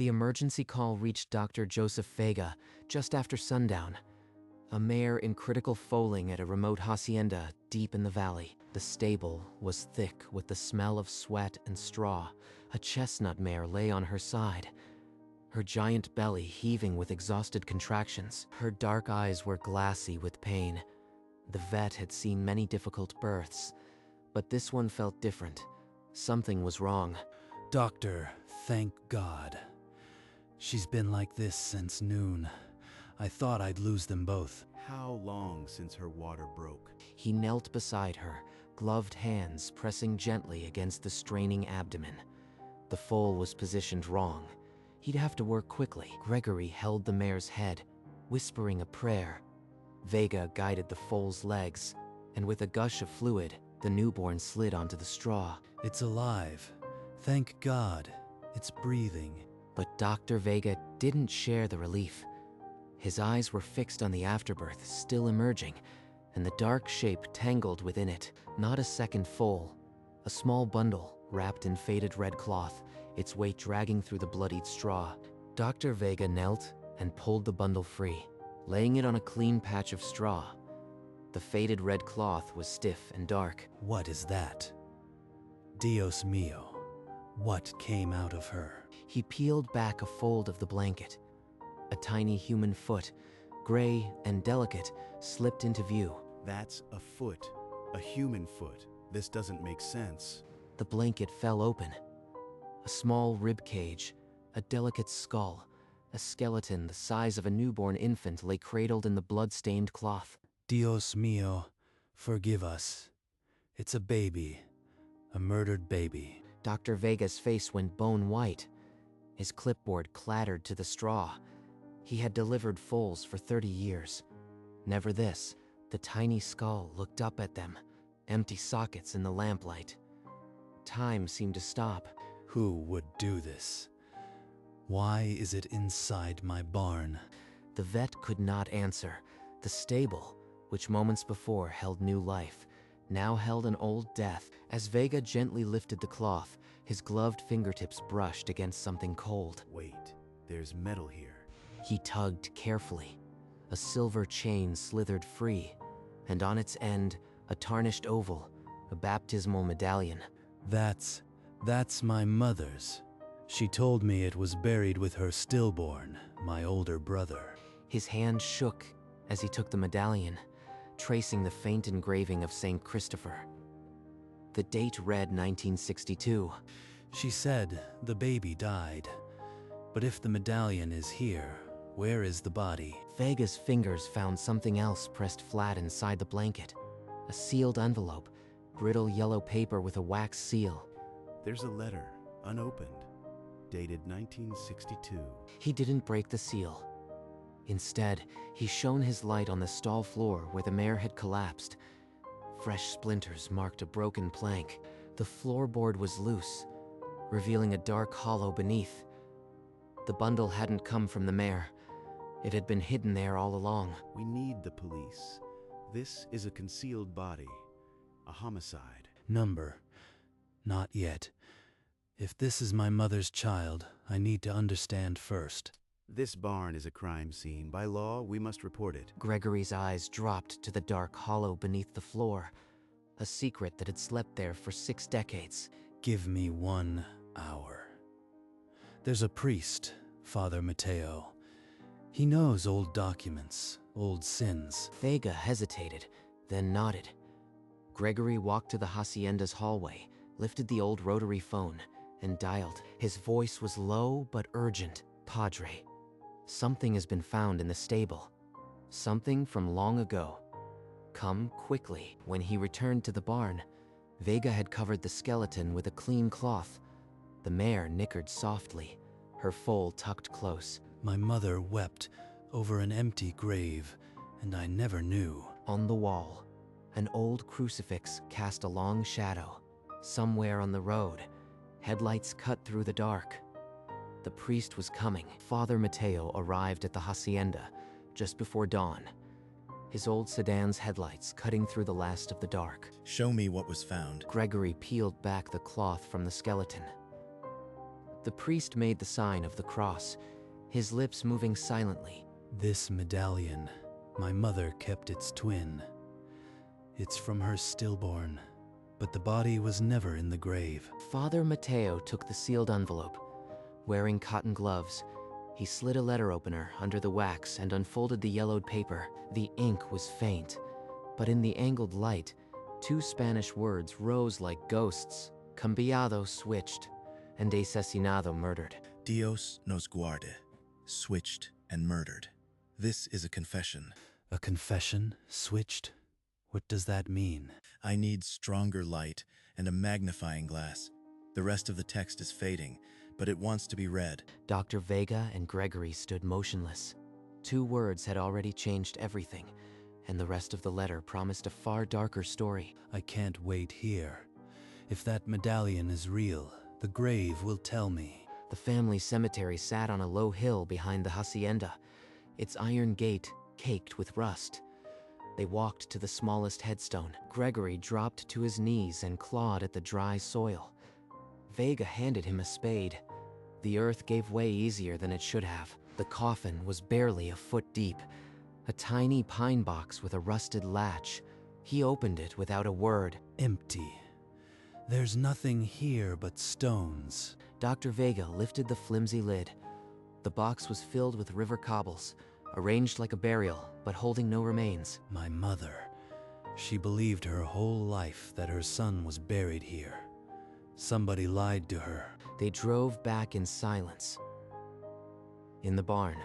The emergency call reached Dr. Joseph Vega just after sundown. A mare in critical foaling at a remote hacienda deep in the valley. The stable was thick with the smell of sweat and straw. A chestnut mare lay on her side, her giant belly heaving with exhausted contractions. Her dark eyes were glassy with pain. The vet had seen many difficult births, but this one felt different. Something was wrong. Doctor, thank God. She's been like this since noon. I thought I'd lose them both. How long since her water broke? He knelt beside her, gloved hands pressing gently against the straining abdomen. The foal was positioned wrong. He'd have to work quickly. Gregory held the mare's head, whispering a prayer. Vega guided the foal's legs, and with a gush of fluid, the newborn slid onto the straw. It's alive. Thank God. It's breathing. But Dr. Vega didn't share the relief. His eyes were fixed on the afterbirth still emerging, and the dark shape tangled within it. Not a second foal. A small bundle, wrapped in faded red cloth, its weight dragging through the bloodied straw. Dr. Vega knelt and pulled the bundle free, laying it on a clean patch of straw. The faded red cloth was stiff and dark. What is that? Dios mío. What came out of her? He peeled back a fold of the blanket. A tiny human foot, gray and delicate, slipped into view. That's a foot. A human foot. This doesn't make sense. The blanket fell open. A small rib cage, a delicate skull, a skeleton the size of a newborn infant lay cradled in the blood-stained cloth. Dios mío, forgive us. It's a baby. A murdered baby. Dr. Vega's face went bone white. His clipboard clattered to the straw. He had delivered foals for 30 years. Never this. The tiny skull looked up at them, empty sockets in the lamplight. Time seemed to stop. Who would do this? Why is it inside my barn? The vet could not answer. The stable, which moments before held new life, now held an old death. As Vega gently lifted the cloth, his gloved fingertips brushed against something cold. Wait, there's metal here. He tugged carefully. A silver chain slithered free, and on its end, a tarnished oval, a baptismal medallion. That's my mother's. She told me it was buried with her stillborn, my older brother. His hand shook as he took the medallion, tracing the faint engraving of St. Christopher. The date read 1962. She said the baby died. But if the medallion is here, where is the body? Vega's fingers found something else pressed flat inside the blanket. A sealed envelope, brittle yellow paper with a wax seal. There's a letter, unopened, dated 1962. He didn't break the seal. Instead, he shone his light on the stall floor where the mare had collapsed. Fresh splinters marked a broken plank. The floorboard was loose, revealing a dark hollow beneath. The bundle hadn't come from the mare. It had been hidden there all along. We need the police. This is a concealed body. A homicide. Number. Not yet. If this is my mother's child, I need to understand first. This barn is a crime scene. By law, we must report it. Gregory's eyes dropped to the dark hollow beneath the floor, a secret that had slept there for 6 decades. Give me 1 hour. There's a priest, Father Mateo. He knows old documents, old sins. Vega hesitated, then nodded. Gregory walked to the hacienda's hallway, lifted the old rotary phone, and dialed. His voice was low but urgent. Padre, something has been found in the stable. Something from long ago. Come quickly. When he returned to the barn, Vega had covered the skeleton with a clean cloth. The mare nickered softly, her foal tucked close. My mother wept over an empty grave, and I never knew. On the wall, an old crucifix cast a long shadow. Somewhere on the road, headlights cut through the dark. The priest was coming. Father Mateo arrived at the hacienda just before dawn, his old sedan's headlights cutting through the last of the dark. Show me what was found. Gregory peeled back the cloth from the skeleton. The priest made the sign of the cross, his lips moving silently. This medallion, my mother kept its twin. It's from her stillborn, but the body was never in the grave. Father Mateo took the sealed envelope. Wearing cotton gloves, he slid a letter opener under the wax and unfolded the yellowed paper. The ink was faint, but in the angled light, 2 Spanish words rose like ghosts. Cambiado, switched, and asesinado, murdered. Dios nos guarde, switched and murdered. This is a confession. A confession? Switched? What does that mean? I need stronger light and a magnifying glass. The rest of the text is fading, but it wants to be read. Dr. Vega and Gregory stood motionless. 2 words had already changed everything, and the rest of the letter promised a far darker story. I can't wait here. If that medallion is real, the grave will tell me. The family cemetery sat on a low hill behind the hacienda, its iron gate caked with rust. They walked to the smallest headstone. Gregory dropped to his knees and clawed at the dry soil. Vega handed him a spade. The earth gave way easier than it should have. The coffin was barely a foot deep, a tiny pine box with a rusted latch. He opened it without a word. Empty. There's nothing here but stones. Dr. Vega lifted the flimsy lid. The box was filled with river cobbles, arranged like a burial, but holding no remains. My mother. She believed her whole life that her son was buried here. Somebody lied to her. They drove back in silence. In the barn,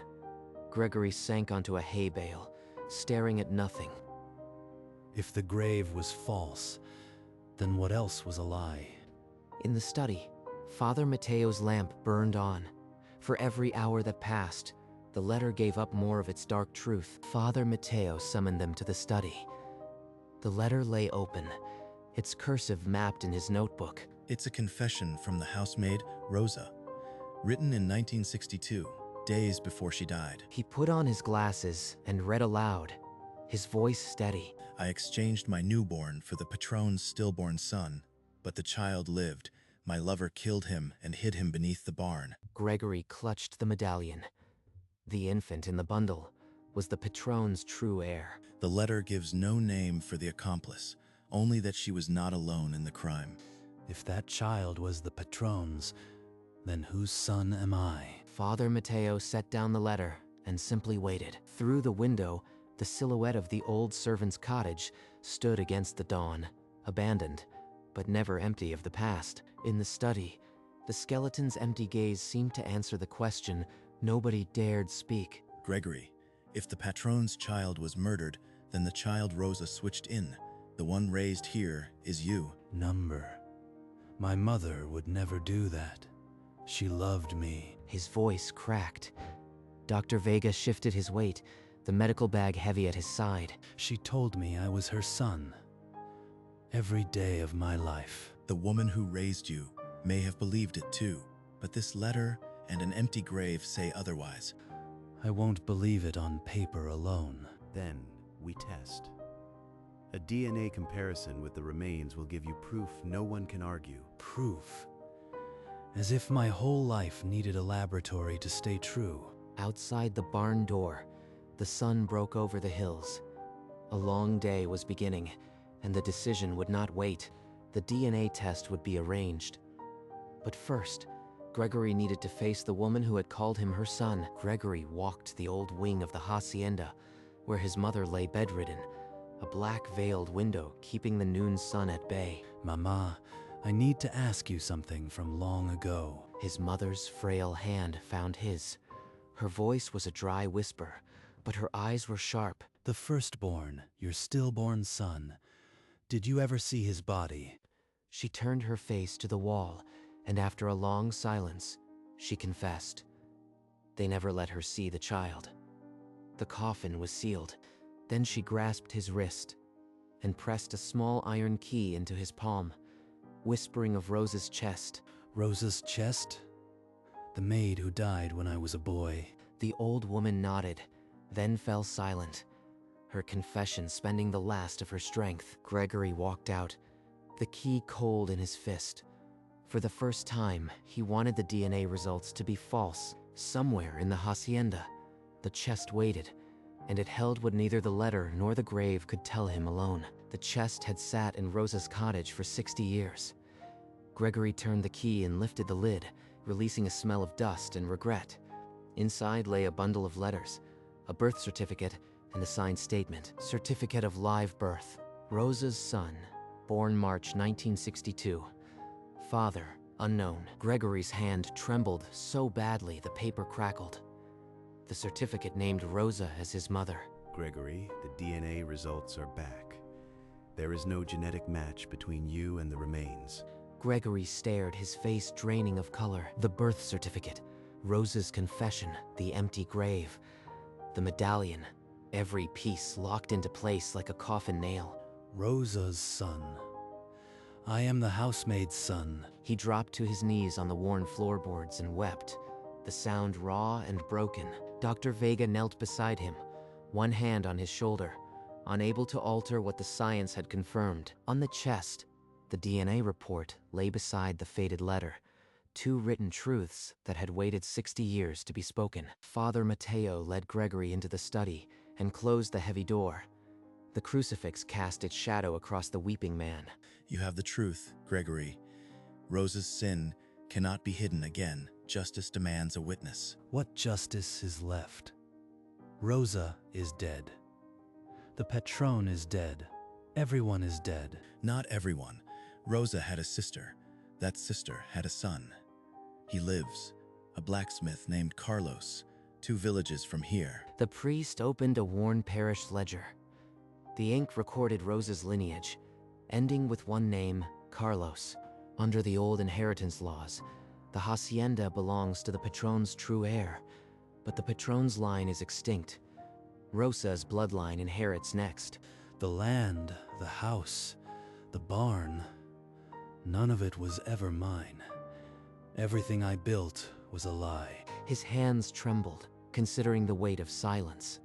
Gregory sank onto a hay bale, staring at nothing. If the grave was false, then what else was a lie? In the study, Father Mateo's lamp burned on. For every hour that passed, the letter gave up more of its dark truth. Father Mateo summoned them to the study. The letter lay open, its cursive mapped in his notebook. It's a confession from the housemaid, Rosa, written in 1962, days before she died. He put on his glasses and read aloud, his voice steady. I exchanged my newborn for the patron's stillborn son, but the child lived. My lover killed him and hid him beneath the barn. Gregory clutched the medallion. The infant in the bundle was the patron's true heir. The letter gives no name for the accomplice, only that she was not alone in the crime. If that child was the patron's, then whose son am I? Father Mateo set down the letter and simply waited. Through the window, the silhouette of the old servant's cottage stood against the dawn, abandoned, but never empty of the past. In the study, the skeleton's empty gaze seemed to answer the question nobody dared speak. Gregory, if the patron's child was murdered, then the child Rosa switched in. The one raised here is you. Number. My mother would never do that. She loved me. His voice cracked. Dr. Vega shifted his weight, the medical bag heavy at his side. She told me I was her son. Every day of my life. The woman who raised you may have believed it too, but this letter and an empty grave say otherwise. I won't believe it on paper alone. Then we test. A DNA comparison with the remains will give you proof no one can argue. Proof. As if my whole life needed a laboratory to stay true. Outside the barn door, the sun broke over the hills. A long day was beginning, and the decision would not wait. The DNA test would be arranged. But first, Gregory needed to face the woman who had called him her son. Gregory walked the old wing of the hacienda, where his mother lay bedridden, a black-veiled window keeping the noon sun at bay. Mama, I need to ask you something from long ago. His mother's frail hand found his. Her voice was a dry whisper, but her eyes were sharp. The firstborn, your stillborn son, did you ever see his body? She turned her face to the wall, and after a long silence, she confessed. They never let her see the child. The coffin was sealed. Then she grasped his wrist and pressed a small iron key into his palm, whispering of Rosa's chest. Rosa's chest? The maid who died when I was a boy. The old woman nodded, then fell silent, her confession spending the last of her strength. Gregory walked out, the key cold in his fist. For the first time, he wanted the DNA results to be false. Somewhere in the hacienda, the chest waited, and it held what neither the letter nor the grave could tell him alone. The chest had sat in Rosa's cottage for 60 years. Gregory turned the key and lifted the lid, releasing a smell of dust and regret. Inside lay a bundle of letters, a birth certificate, and a signed statement. Certificate of live birth. Rosa's son, born March 1962. Father, unknown. Gregory's hand trembled so badly the paper crackled. The certificate named Rosa as his mother. Gregory, the DNA results are back. There is no genetic match between you and the remains. Gregory stared, his face draining of color. The birth certificate, Rosa's confession, the empty grave, the medallion, every piece locked into place like a coffin nail. Rosa's son. I am the housemaid's son. He dropped to his knees on the worn floorboards and wept, the sound raw and broken. Dr. Vega knelt beside him, one hand on his shoulder, unable to alter what the science had confirmed. On the chest, the DNA report lay beside the faded letter, two written truths that had waited 60 years to be spoken. Father Mateo led Gregory into the study and closed the heavy door. The crucifix cast its shadow across the weeping man. You have the truth, Gregory. Rosa's sin cannot be hidden again. Justice demands a witness. What justice is left? Rosa is dead. The patron is dead. Everyone is dead. Not everyone. Rosa had a sister. That sister had a son. He lives, a blacksmith named Carlos, 2 villages from here. The priest opened a worn parish ledger. The ink recorded Rosa's lineage, ending with one name, Carlos. Under the old inheritance laws, the hacienda belongs to the patron's true heir, but the patron's line is extinct. Rosa's bloodline inherits next. The land, the house, the barn, none of it was ever mine. Everything I built was a lie. His hands trembled, considering the weight of silence.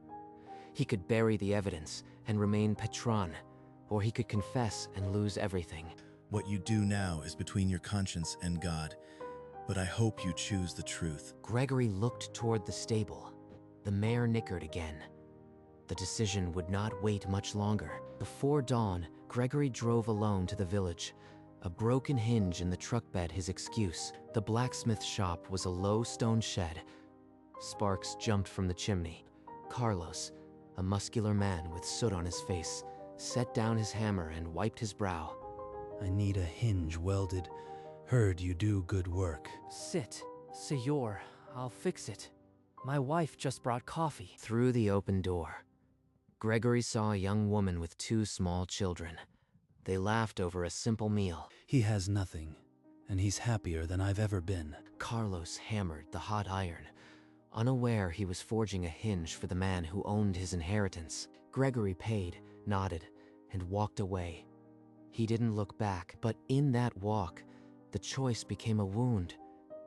He could bury the evidence and remain patron, or he could confess and lose everything. What you do now is between your conscience and God, but I hope you choose the truth. Gregory looked toward the stable. The mare nickered again. The decision would not wait much longer. Before dawn, Gregory drove alone to the village, a broken hinge in the truck bed his excuse. The blacksmith shop was a low stone shed. Sparks jumped from the chimney. Carlos, a muscular man with soot on his face, set down his hammer and wiped his brow. I need a hinge welded. Heard you do good work. Sit, Señor. I'll fix it. My wife just brought coffee. Through the open door, Gregory saw a young woman with 2 small children. They laughed over a simple meal. He has nothing, and he's happier than I've ever been. Carlos hammered the hot iron, unaware he was forging a hinge for the man who owned his inheritance. Gregory paid, nodded, and walked away. He didn't look back, but in that walk, the choice became a wound.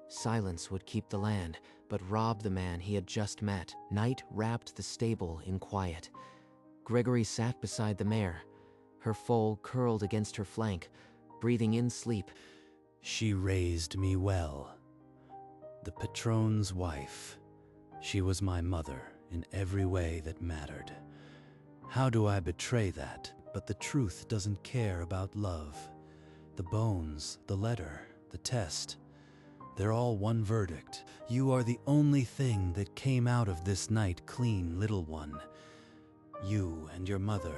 Silence would keep the land, but rob the man he had just met. Night wrapped the stable in quiet. Gregory sat beside the mare, her foal curled against her flank, breathing in sleep. She raised me well. The patron's wife. She was my mother in every way that mattered. How do I betray that? But the truth doesn't care about love. The bones, the letter, the test, they're all one verdict. You are the only thing that came out of this night clean, little one. You and your mother.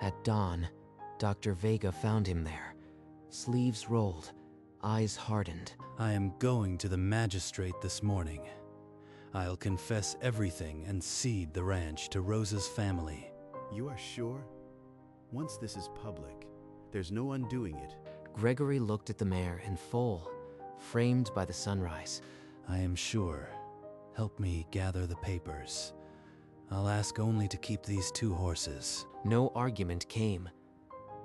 At dawn, Dr. Vega found him there, sleeves rolled, eyes hardened. I am going to the magistrate this morning. I'll confess everything and cede the ranch to Rosa's family. You are sure? Once this is public, there's no undoing it. Gregory looked at the mare and foal, framed by the sunrise. I am sure. Help me gather the papers. I'll ask only to keep these 2 horses. No argument came,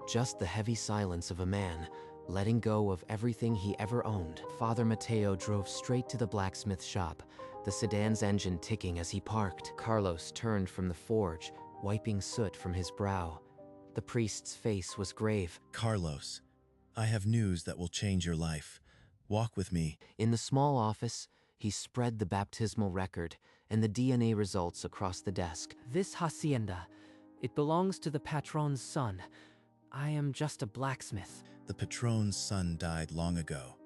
just the heavy silence of a man letting go of everything he ever owned. Father Mateo drove straight to the blacksmith shop, the sedan's engine ticking as he parked. Carlos turned from the forge, wiping soot from his brow. The priest's face was grave. Carlos, I have news that will change your life. Walk with me. In the small office, he spread the baptismal record and the DNA results across the desk. This hacienda, it belongs to the patron's son. I am just a blacksmith. The patron's son died long ago.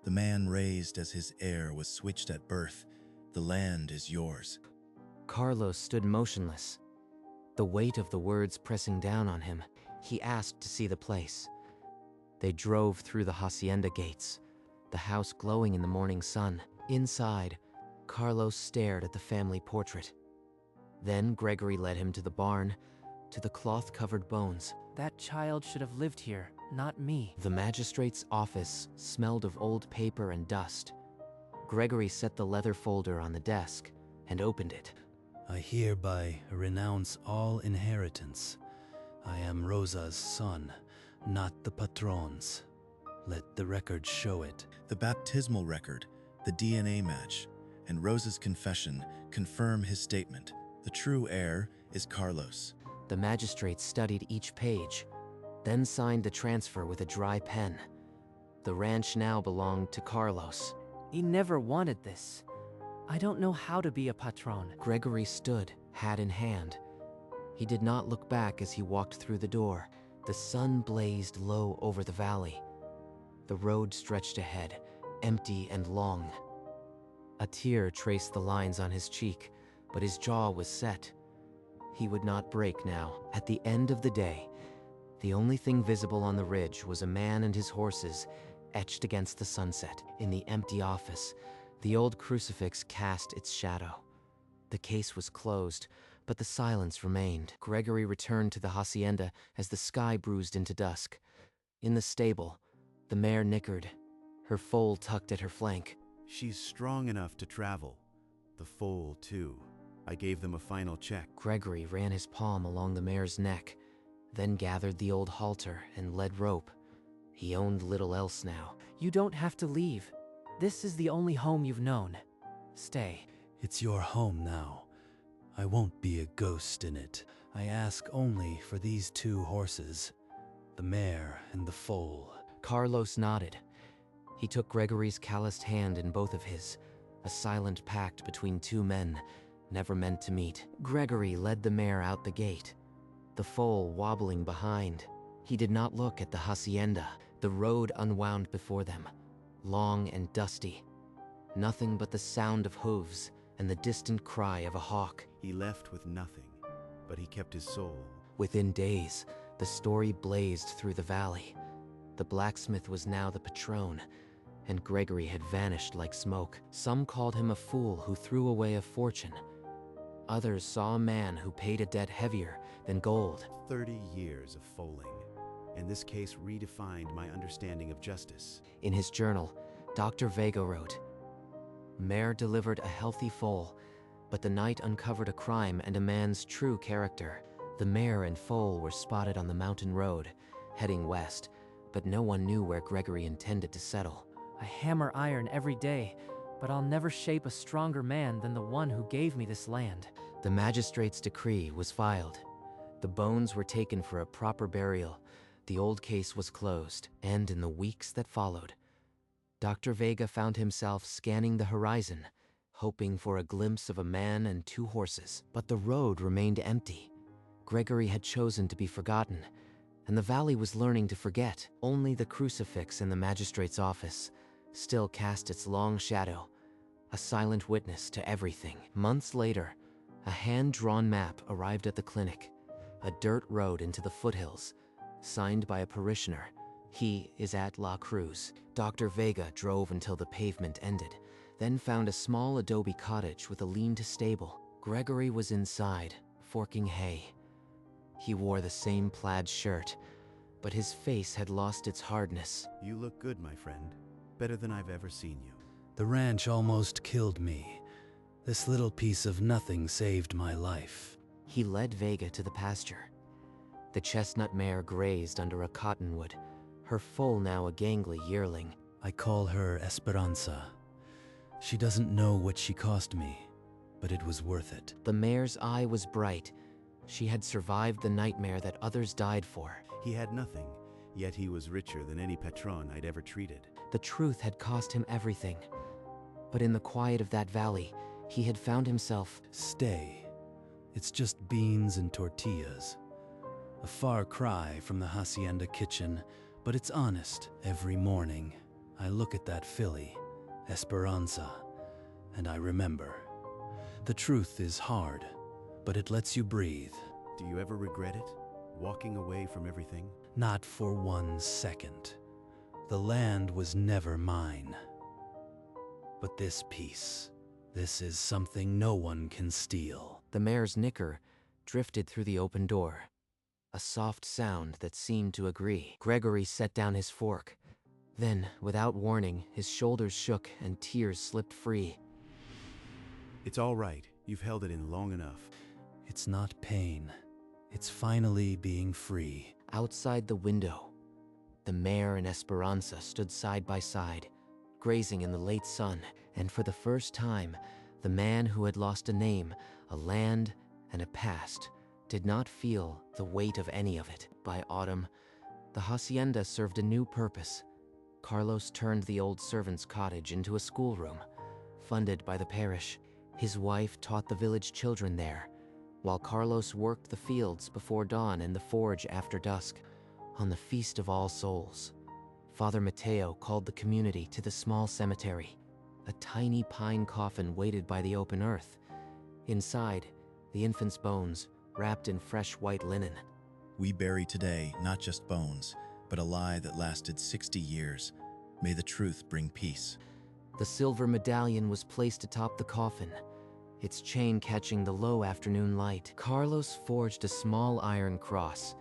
The man raised as his heir was switched at birth. The land is yours. Carlos stood motionless, the weight of the words pressing down on him. He asked to see the place. They drove through the hacienda gates, the house glowing in the morning sun. Inside, Carlos stared at the family portrait. Then Gregory led him to the barn, to the cloth-covered bones. That child should have lived here, not me. The magistrate's office smelled of old paper and dust. Gregory set the leather folder on the desk and opened it. I hereby renounce all inheritance. I am Rosa's son, not the patron's. Let the record show it. The baptismal record, the DNA match, and Rosa's confession confirm his statement. The true heir is Carlos. The magistrate studied each page, then signed the transfer with a dry pen. The ranch now belonged to Carlos. He never wanted this. I don't know how to be a patron. Gregory stood, hat in hand. He did not look back as he walked through the door. The sun blazed low over the valley. The road stretched ahead, empty and long. A tear traced the lines on his cheek, but his jaw was set. He would not break now. At the end of the day, the only thing visible on the ridge was a man and his horses etched against the sunset. In the empty office, the old crucifix cast its shadow. The case was closed, but the silence remained. Gregory returned to the hacienda as the sky bruised into dusk. In the stable, the mare nickered, her foal tucked at her flank. She's strong enough to travel. The foal, too. I gave them a final check. Gregory ran his palm along the mare's neck, then gathered the old halter and led rope. He owned little else now. You don't have to leave. This is the only home you've known. Stay. It's your home now. I won't be a ghost in it. I ask only for these two horses, the mare and the foal. Carlos nodded. He took Gregory's calloused hand in both of his, a silent pact between two men, never meant to meet. Gregory led the mare out the gate, the foal wobbling behind. He did not look at the hacienda. The road unwound before them, long and dusty. Nothing but the sound of hooves and the distant cry of a hawk. He left with nothing, but he kept his soul. Within days, the story blazed through the valley. The blacksmith was now the patron, and Gregory had vanished like smoke. Some called him a fool who threw away a fortune. Others saw a man who paid a debt heavier than gold. 30 years of foaling, and this case redefined my understanding of justice. In his journal, Dr. Vega wrote, Mare delivered a healthy foal, but the night uncovered a crime and a man's true character. The mare and foal were spotted on the mountain road, heading west, but no one knew where Gregory intended to settle. I hammer iron every day, but I'll never shape a stronger man than the one who gave me this land. The magistrate's decree was filed. The bones were taken for a proper burial. The old case was closed, and in the weeks that followed, Dr. Vega found himself scanning the horizon, hoping for a glimpse of a man and two horses. But the road remained empty. Gregory had chosen to be forgotten, and the valley was learning to forget. Only the crucifix in the magistrate's office still cast its long shadow, a silent witness to everything. Months later, a hand-drawn map arrived at the clinic, a dirt road into the foothills, signed by a parishioner. He is at La Cruz. Dr. Vega drove until the pavement ended, then found a small adobe cottage with a lean-to stable. Gregory was inside, forking hay. He wore the same plaid shirt, but his face had lost its hardness. You look good, my friend. Better than I've ever seen you. The ranch almost killed me. This little piece of nothing saved my life. He led Vega to the pasture. The chestnut mare grazed under a cottonwood, her foal now a gangly yearling. I call her Esperanza. She doesn't know what she cost me, but it was worth it. The mare's eye was bright. She had survived the nightmare that others died for. He had nothing, Yet he was richer than any patron I'd ever treated. The truth had cost him everything. But in the quiet of that valley, he had found himself. Stay. It's just beans and tortillas. A far cry from the hacienda kitchen, but it's honest. Every morning, I look at that filly, Esperanza, and I remember. The truth is hard, but it lets you breathe. Do you ever regret it? Walking away from everything? Not for 1 second. The land was never mine. But this piece, this is something no one can steal. The mare's nicker drifted through the open door. A soft sound that seemed to agree. Gregory set down his fork. Then, without warning, his shoulders shook and tears slipped free. It's all right. You've held it in long enough. It's not pain. It's finally being free. Outside the window, the mare and Esperanza stood side by side, grazing in the late sun, and for the first time, the man who had lost a name, a land, and a past did not feel the weight of any of it. By autumn, the hacienda served a new purpose. Carlos turned the old servant's cottage into a schoolroom, funded by the parish. His wife taught the village children there, while Carlos worked the fields before dawn and the forge after dusk. On the Feast of All Souls, Father Mateo called the community to the small cemetery. A tiny pine coffin waited by the open earth. Inside, the infant's bones, wrapped in fresh white linen. We bury today not just bones, but a lie that lasted 60 years. May the truth bring peace. The silver medallion was placed atop the coffin, its chain catching the low afternoon light. Carlos forged a small iron cross,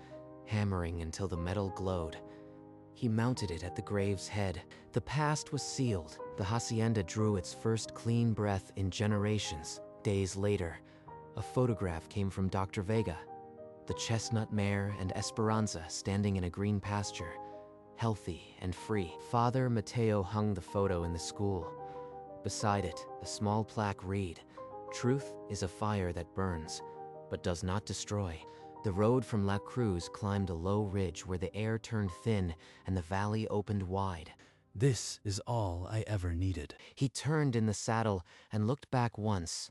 hammering until the metal glowed. He mounted it at the grave's head. The past was sealed. The hacienda drew its first clean breath in generations. Days later, a photograph came from Dr. Vega, the chestnut mare and Esperanza standing in a green pasture, healthy and free. Father Mateo hung the photo in the school. Beside it, a small plaque read, "Truth is a fire that burns, but does not destroy." The road from La Cruz climbed a low ridge where the air turned thin and the valley opened wide. This is all I ever needed. He turned in the saddle and looked back once,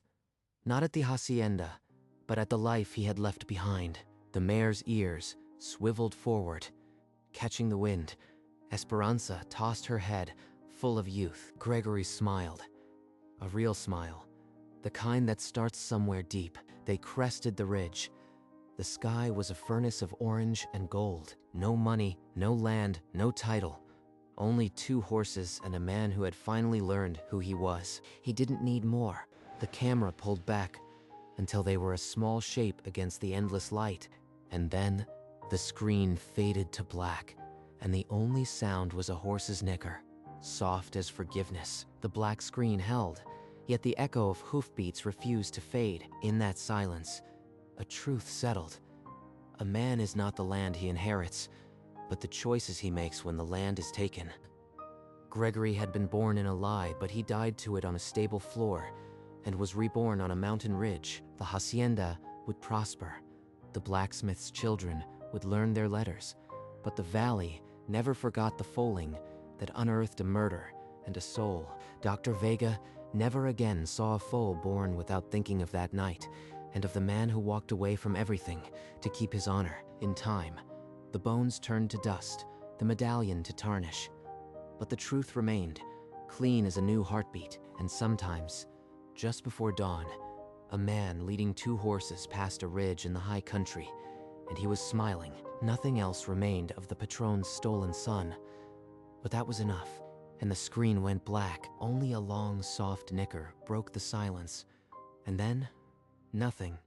not at the hacienda, but at the life he had left behind. The mare's ears swiveled forward, catching the wind. Esperanza tossed her head, full of youth. Gregory smiled, a real smile, the kind that starts somewhere deep. They crested the ridge. The sky was a furnace of orange and gold. No money, no land, no title. Only 2 horses and a man who had finally learned who he was. He didn't need more. The camera pulled back until they were a small shape against the endless light. And then the screen faded to black, and the only sound was a horse's nicker, soft as forgiveness. The black screen held, yet the echo of hoofbeats refused to fade. In that silence, a truth settled. A man is not the land he inherits, but the choices he makes when the land is taken. Gregory had been born in a lie, but he died to it on a stable floor and was reborn on a mountain ridge. The hacienda would prosper. The blacksmith's children would learn their letters, but the valley never forgot the foaling that unearthed a murder and a soul. Dr. Vega never again saw a foal born without thinking of that night, and of the man who walked away from everything to keep his honor. In time, the bones turned to dust, the medallion to tarnish. But the truth remained, clean as a new heartbeat. And sometimes, just before dawn, a man leading 2 horses passed a ridge in the high country, and he was smiling. Nothing else remained of the patron's stolen son. But that was enough, and the screen went black. Only a long, soft nicker broke the silence. And then, nothing.